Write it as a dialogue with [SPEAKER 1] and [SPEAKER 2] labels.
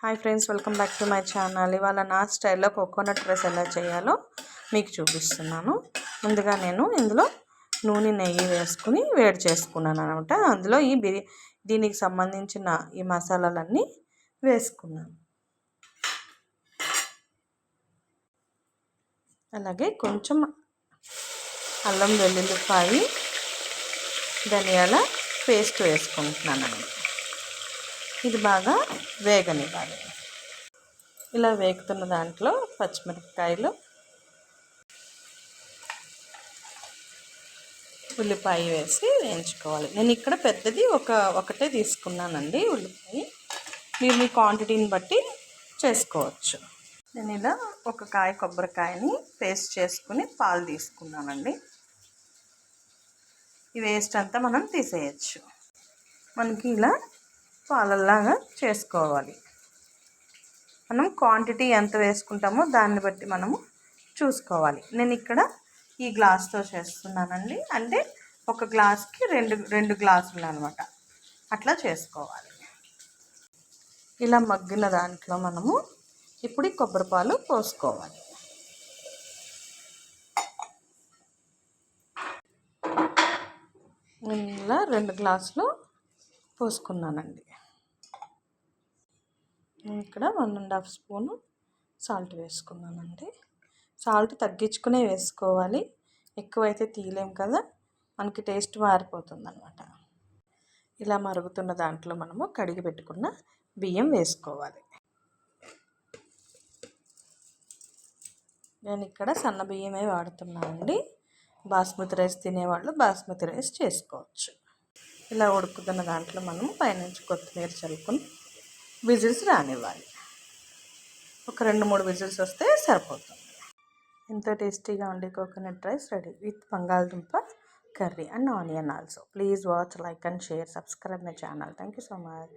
[SPEAKER 1] Hi friends, welcome back to my channel. ఇవాళ నా స్టైల్లో కోకోనట్ రైస్ ఎలా చేయాలో మీకు చూపిస్తున్నాను. ముందుగా నేను ఇందులో నూనె నెయ్యి వేసుకుని వేడి చేసుకున్నాను అనమాట. అందులో దీనికి సంబంధించిన ఈ మసాలాలన్నీ వేసుకున్నాను. అలాగే కొంచెం అల్లం వెల్లుల్లిపాయ ధనియాల పేస్ట్ వేసుకుంటున్నాను. ఇది బాగా వేగనివ్వాలి. ఇలా వేగుతున్న దాంట్లో పచ్చిమిరపకాయలు, ఉల్లిపాయ వేసి వేయించుకోవాలి. నేను ఇక్కడ పెద్దది ఒకటే తీసుకున్నానండి ఉల్లిపాయ. మీరు మీ క్వాంటిటీని బట్టి చేసుకోవచ్చు. నేను ఇలా ఒక కొబ్బరికాయని పేస్ట్ చేసుకుని పాలు తీసుకున్నానండి. ఈ వేస్ట్ అంతా మనం తీసేయచ్చు. మనకి ఇలా పాలల్లాగా చేసుకోవాలి. మనం క్వాంటిటీ ఎంత వేసుకుంటామో దాన్ని బట్టి మనము చూసుకోవాలి. నేను ఇక్కడ ఈ గ్లాస్తో చేస్తున్నానండి. అంటే ఒక గ్లాస్కి రెండు గ్లాసులు అనమాట. అట్లా చేసుకోవాలి. ఇలా మగ్గిన దాంట్లో మనము ఇప్పుడు ఈ కొబ్బరి పాలు పోసుకోవాలి. నేను ఇలా 2 గ్లాసులు పోసుకున్నానండి. ఇక్కడ 1.5 స్పూను సాల్ట్ వేసుకున్నానండి. సాల్ట్ తగ్గించుకునే వేసుకోవాలి. ఎక్కువైతే తీయలేం కదా, మనకి టేస్ట్ మారిపోతుంది అనమాట. ఇలా మరుగుతున్న దాంట్లో మనము కడిగి పెట్టుకున్న బియ్యం వేసుకోవాలి. నేను ఇక్కడ సన్న బియ్యమే వాడుతున్నానండి. బాస్మతి రైస్ తినేవాళ్ళు బాస్మతి రైస్ చేసుకోవచ్చు. ఇలా ఉడుకుతున్న దాంట్లో మనం పైనుంచి కొత్తిమీర చల్లుకొని విజిల్స్ రానివ్వాలి. ఒక 2-3 విజిల్స్ వస్తే సరిపోతుంది. ఎంతో టేస్టీగా ఉండే కోకోనట్ రైస్ రెడీ విత్ బంగాళదుంప curry and onion also. Please watch, like and share, subscribe my channel. Thank you so much.